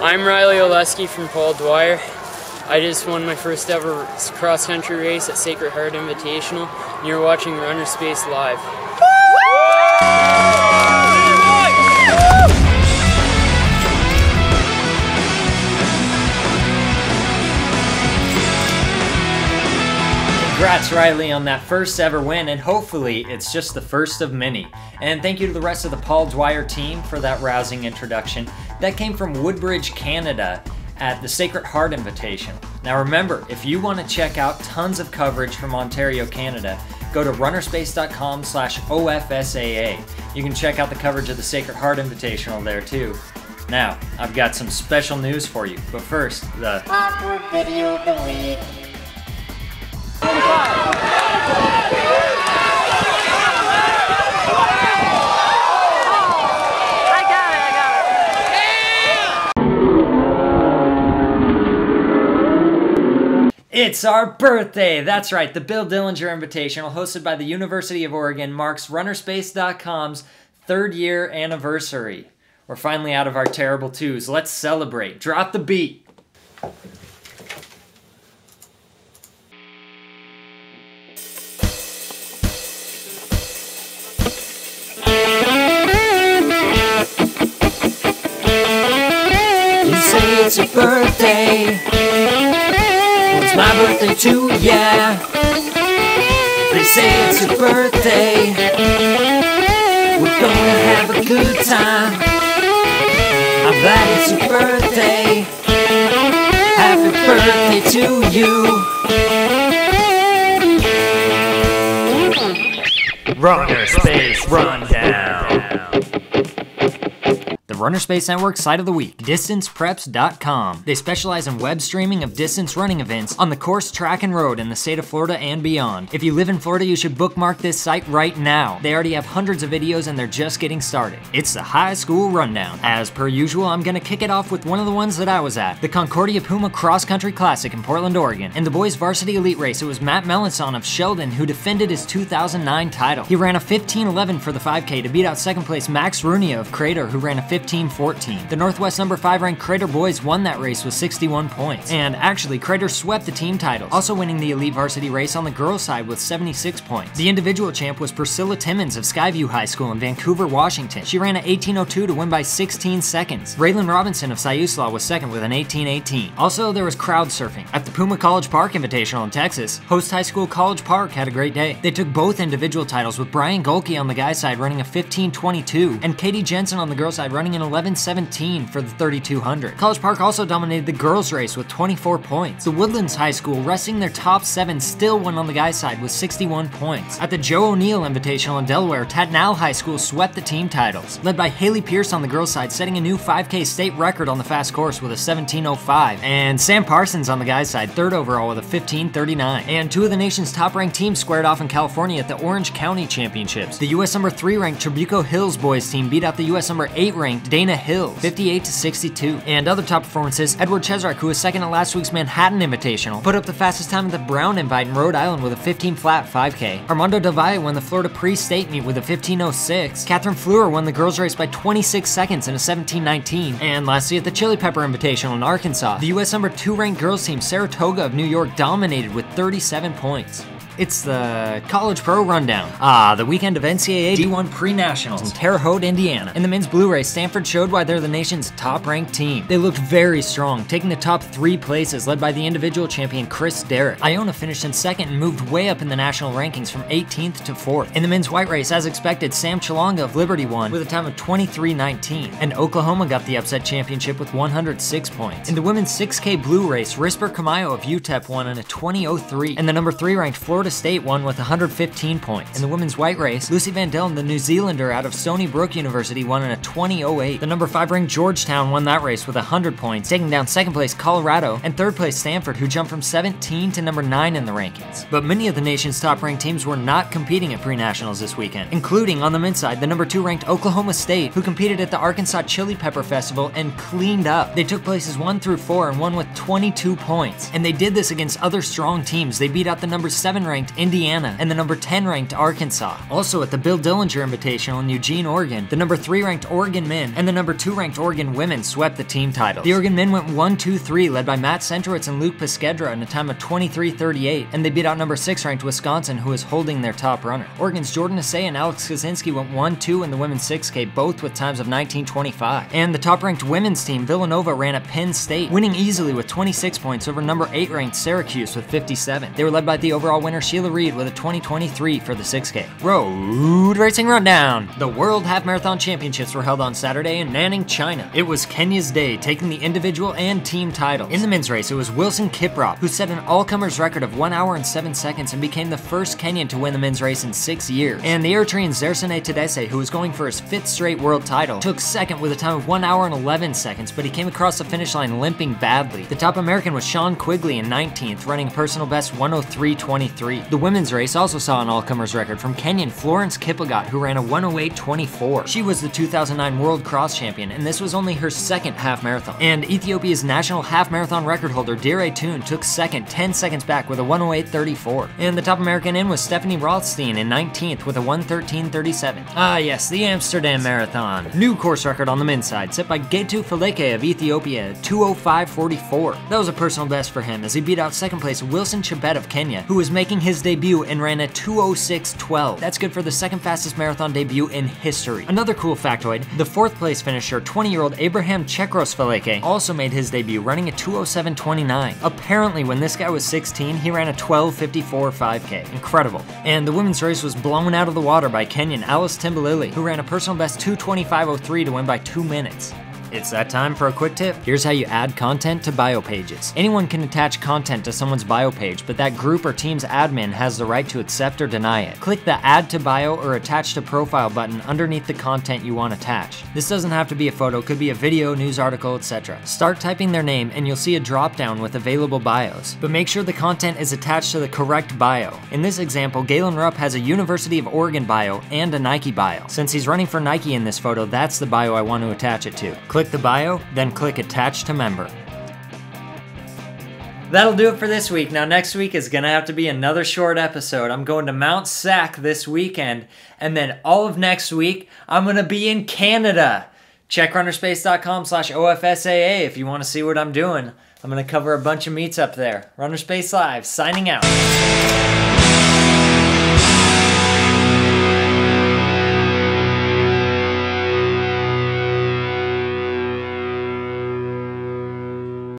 I'm Riley Oleski from Paul Dwyer. I just won my first ever cross-country race at Sacred Heart Invitational, and you're watching RunnerSpace Live. Congrats, Riley, on that first ever win, and hopefully it's just the first of many. And thank you to the rest of the Paul Dwyer team for that rousing introduction. That came from Woodbridge, Canada at the Sacred Heart Invitational. Now remember, if you want to check out tons of coverage from Ontario, Canada, go to runnerspace.com/OFSAA. You can check out the coverage of the Sacred Heart Invitational there too. Now, I've got some special news for you, but first, the awkward video of the week. It's our birthday! That's right, the Bill Dillinger Invitational, hosted by the University of Oregon, marks runnerspace.com's 3rd year anniversary. We're finally out of our terrible twos. Let's celebrate. Drop the beat! You say it's your birthday. It's my birthday too, yeah. They say it's your birthday. We're gonna have a good time. I'm glad it's your birthday. Happy birthday to you. RunnerSpace Rundown. The RunnerSpace Network site of the week, DistancePreps.com. They specialize in web streaming of distance running events on the course, track, and road in the state of Florida and beyond. If you live in Florida, you should bookmark this site right now. They already have hundreds of videos and they're just getting started. It's the high school rundown. As per usual, I'm gonna kick it off with one of the ones that I was at, the Concordia Puma Cross Country Classic in Portland, Oregon. In the boys varsity elite race, it was Matt Melancon of Sheldon who defended his 2009 title. He ran a 15:11 for the 5K to beat out second place Max Runia of Crater, who ran a 15:14. The Northwest number 5 ranked Crater boys won that race with 61 points. And actually, Crater swept the team titles, also winning the elite varsity race on the girls' side with 76 points. The individual champ was Priscilla Timmons of Skyview High School in Vancouver, Washington. She ran an 18:02 to win by 16 seconds. Raelyn Robinson of Siuslaw was second with an 18:18. Also, there was crowd surfing. At the Puma College Park Invitational in Texas, host high school College Park had a great day. They took both individual titles with Brian Gohlke on the guys' side running a 15:22 and Katie Jensen on the girls' side running an 11:17 for the 3200. College Park also dominated the girls' race with 24 points. The Woodlands High School, resting their top 7, still won on the guys' side with 61 points. At the Joe O'Neill Invitational in Delaware, Tatnall High School swept the team titles, led by Haley Pierce on the girls' side, setting a new 5K state record on the fast course with a 17:05, and Sam Parsons on the guys' side, 3rd overall with a 15:39. And 2 of the nation's top-ranked teams squared off in California at the Orange County Championships. The U.S. number 3 ranked Trabuco Hills boys team beat out the U.S. number 8 ranked Dana Hills, 58-62. And other top performances, Edward Cheserek, who was second at last week's Manhattan Invitational, put up the fastest time at the Brown Invite in Rhode Island with a 15 flat 5K. Armando Del Valle won the Florida Pre-State Meet with a 15:06. Catherine Fleur won the girls' race by 26 seconds in a 17:19. And lastly, at the Chili Pepper Invitational in Arkansas, the U.S. number 2 ranked girls team Saratoga of New York dominated with 37 points. It's the College Pro Rundown. The weekend of NCAA D1 Pre-Nationals in Terre Haute, Indiana. In the men's blue race, Stanford showed why they're the nation's top-ranked team. They looked very strong, taking the top 3 places, led by the individual champion Chris Derrick. Iona finished in 2nd and moved way up in the national rankings from 18th to 4th. In the men's white race, as expected, Sam Chelanga of Liberty won with a time of 23:19, and Oklahoma got the upset championship with 106 points. In the women's 6K blue race, Risper Kamayo of UTEP won in a 20:03, and the number 3 ranked Florida State won with 115 points. In the women's white race, Lucy Van Dellen, the New Zealander out of Stony Brook University, won in a 20:08. The number 5 ranked Georgetown won that race with 100 points, taking down 2nd place Colorado and 3rd place Stanford, who jumped from 17 to number 9 in the rankings. But many of the nation's top ranked teams were not competing at pre-nationals this weekend, including on the men's side, the number 2 ranked Oklahoma State, who competed at the Arkansas Chili Pepper Festival and cleaned up. They took places 1 through 4 and won with 22 points. And they did this against other strong teams. They beat out the number 7 ranked Indiana and the number 10 ranked Arkansas. Also at the Bill Dillinger Invitational in Eugene, Oregon, the number 3 ranked Oregon men and the number 2 ranked Oregon women swept the team titles. The Oregon men went 1-2-3, led by Matt Centrowitz and Luke Piskedra in a time of 23:38, and they beat out number 6 ranked Wisconsin, who is holding their top runner. Oregon's Jordan Asay and Alex Kaczynski went 1-2 in the women's 6K, both with times of 19:25. And the top ranked women's team, Villanova, ran at Penn State, winning easily with 26 points over number 8 ranked Syracuse with 57. They were led by the overall winner Sheila Reid with a 20:23 for the 6K. Road Racing Rundown. The World Half Marathon Championships were held on Saturday in Nanning, China. It was Kenya's day, taking the individual and team titles. In the men's race, it was Wilson Kiprop, who set an all-comers record of 1 hour and 7 seconds and became the first Kenyan to win the men's race in 6 years. And the Eritrean Zersenay Tadese, who was going for his 5th straight world title, took second with a time of 1 hour and 11 seconds, but he came across the finish line limping badly. The top American was Sean Quigley in 19th, running a personal best 1:03.23. The women's race also saw an all-comers record from Kenyan Florence Kiplagat, who ran a 1:08.24. She was the 2009 World Cross Champion, and this was only her 2nd half marathon. And Ethiopia's national half marathon record holder Dire Toon took second, 10 seconds back with a 1:08.34. And the top American in was Stephanie Rothstein in 19th with a 1:13.37. Ah yes, the Amsterdam Marathon. New course record on the men's side, set by Getu Feleke of Ethiopia at 2:05.44. That was a personal best for him, as he beat out second place Wilson Chebet of Kenya, who was making his debut and ran a 2:06.12. That's good for the 2nd fastest marathon debut in history. Another cool factoid, the 4th place finisher, 20-year-old Abreham Cherkos Feleke, also made his debut running a 2:07.29. Apparently when this guy was 16, he ran a 12:54 5K. Incredible. And the women's race was blown out of the water by Kenyan Alice Timbalili, who ran a personal best 2:25.03 to win by 2 minutes. It's that time for a quick tip. Here's how you add content to bio pages. Anyone can attach content to someone's bio page, but that group or team's admin has the right to accept or deny it. Click the Add to Bio or Attach to Profile button underneath the content you want attached. This doesn't have to be a photo, could be a video, news article, etc. Start typing their name and you'll see a drop-down with available bios. But make sure the content is attached to the correct bio. In this example, Galen Rupp has a University of Oregon bio and a Nike bio. Since he's running for Nike in this photo, that's the bio I want to attach it to. Click the bio, then click Attach to Member. That'll do it for this week. Now next week is gonna have to be another short episode. I'm going to Mount Sac this weekend, and then all of next week, I'm gonna be in Canada. Check runnerspace.com/OFSAA if you wanna see what I'm doing. I'm gonna cover a bunch of meets up there. RunnerSpace Live, signing out.